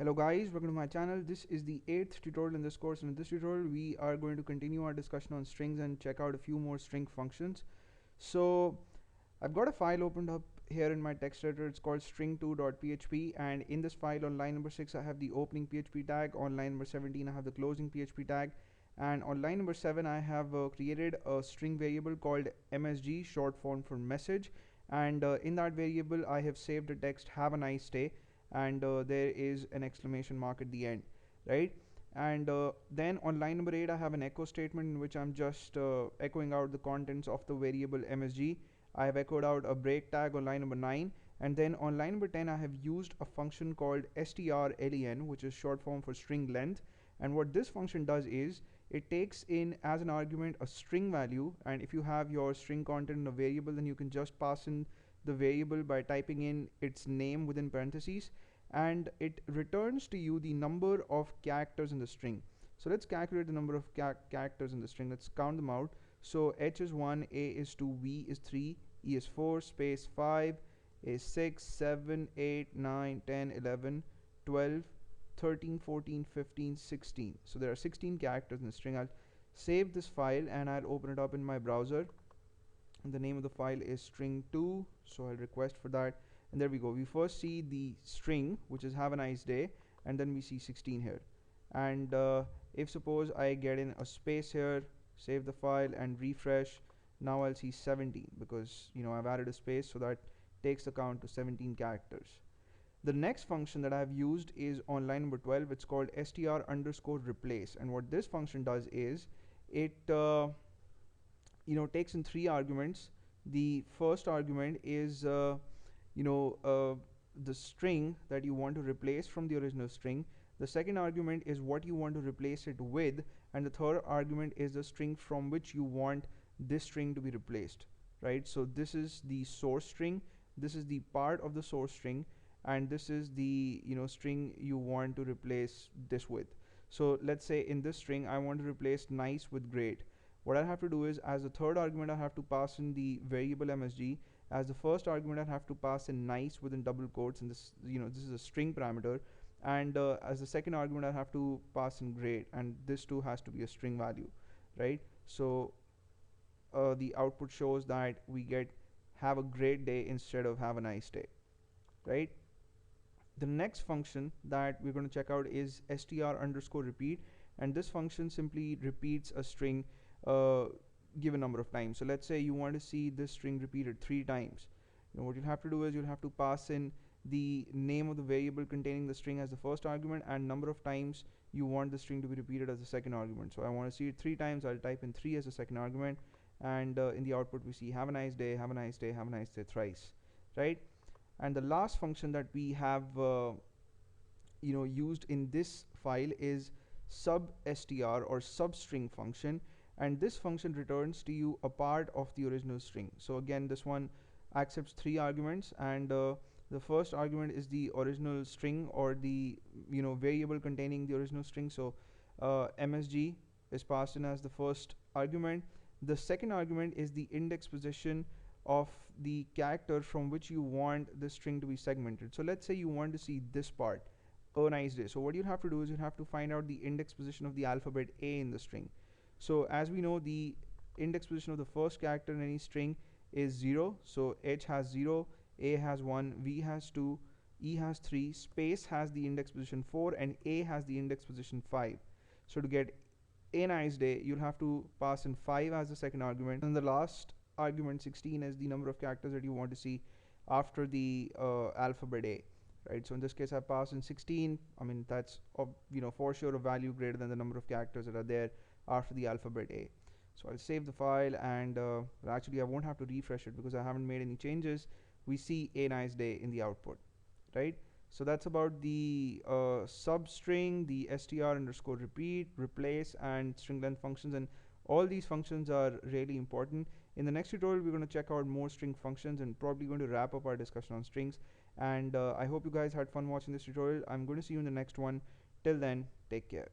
Hello guys, welcome to my channel. This is the 8th tutorial in this course, and in this tutorial we are going to continue our discussion on strings and check out a few more string functions. So I've got a file opened up here in my text editor. It's called string2.php, and in this file on line number 6 I have the opening PHP tag, on line number 17 I have the closing PHP tag, and on line number 7 I have created a string variable called msg, short form for message, and in that variable I have saved the text "have a nice day," and there is an exclamation mark at the end, right? And then on line number 8 I have an echo statement in which I'm just echoing out the contents of the variable msg. I have echoed out a break tag on line number 9, and then on line number 10 I have used a function called strlen, which is short form for string length. And what this function does is it takes in as an argument a string value, and if you have your string content in a variable, then you can just pass in the variable by typing in its name within parentheses, and it returns to you the number of characters in the string. So let's calculate the number of characters in the string. Let's count them out. So h is 1, a is 2, v is 3, e is 4, space 5 is 6, 7, 8, 9, 10, 11, 12, 13, 14, 15, 16. So there are 16 characters in the string. I'll save this file and I'll open it up in my browser, and the name of the file is string2, so I'll request for that, and there we go. We first see the string, which is "have a nice day," and then we see 16 here. And if suppose I get in a space here, save the file and refresh, now I'll see 17, because I've added a space, so that takes the count to 17 characters. The next function that I have used is on line number 12. It's called str_replace, and what this function does is it takes in 3 arguments. The first argument is the string that you want to replace from the original string. The second argument is what you want to replace it with, and the third argument is the string from which you want this string to be replaced, right? So this is the source string, this is the part of the source string, and this is the string you want to replace this with. So let's say in this string I want to replace nice with great. What I have to do is, as the third argument I have to pass in the variable msg. As the first argument I have to pass in nice within double quotes, and this is a string parameter, and as the second argument I have to pass in great, and this too has to be a string value, right? So the output shows that we get "have a great day" instead of "have a nice day," right? The next function that we're going to check out is str_repeat, and this function simply repeats a string given number of times. So let's say you want to see this string repeated 3 times. What you'll have to do is you'll have to pass in the name of the variable containing the string as the first argument, and number of times you want the string to be repeated as the second argument. So I want to see it 3 times. I'll type in 3 as the second argument, and in the output we see "have a nice day, have a nice day, have a nice day" thrice, right? And the last function that we have used in this file is substr or substring function, and this function returns to you a part of the original string. So again, this one accepts 3 arguments, and the first argument is the original string, or the variable containing the original string. So msg is passed in as the first argument. The second argument is the index position of the character from which you want the string to be segmented. So let's say you want to see this part, "a nice day." So what you have to do is you have to find out the index position of the alphabet A in the string. So as we know, the index position of the first character in any string is 0. So h has 0, a has 1, v has 2, e has 3, space has the index position 4, and a has the index position 5. So to get "a nice day," you'll have to pass in 5 as the second argument, and the last argument 16 is the number of characters that you want to see after the alphabet A, right? So in this case I pass in 16. I mean, that's for sure a value greater than the number of characters that are there after the alphabet A. So I'll save the file, and well, actually I won't have to refresh it because I haven't made any changes. We see "a nice day" in the output, right? So that's about the substring, the str_repeat, replace, and string length functions, and all these functions are really important. In the next tutorial we're going to check out more string functions, and probably going to wrap up our discussion on strings. And I hope you guys had fun watching this tutorial. I'm going to see you in the next one. Till then, take care.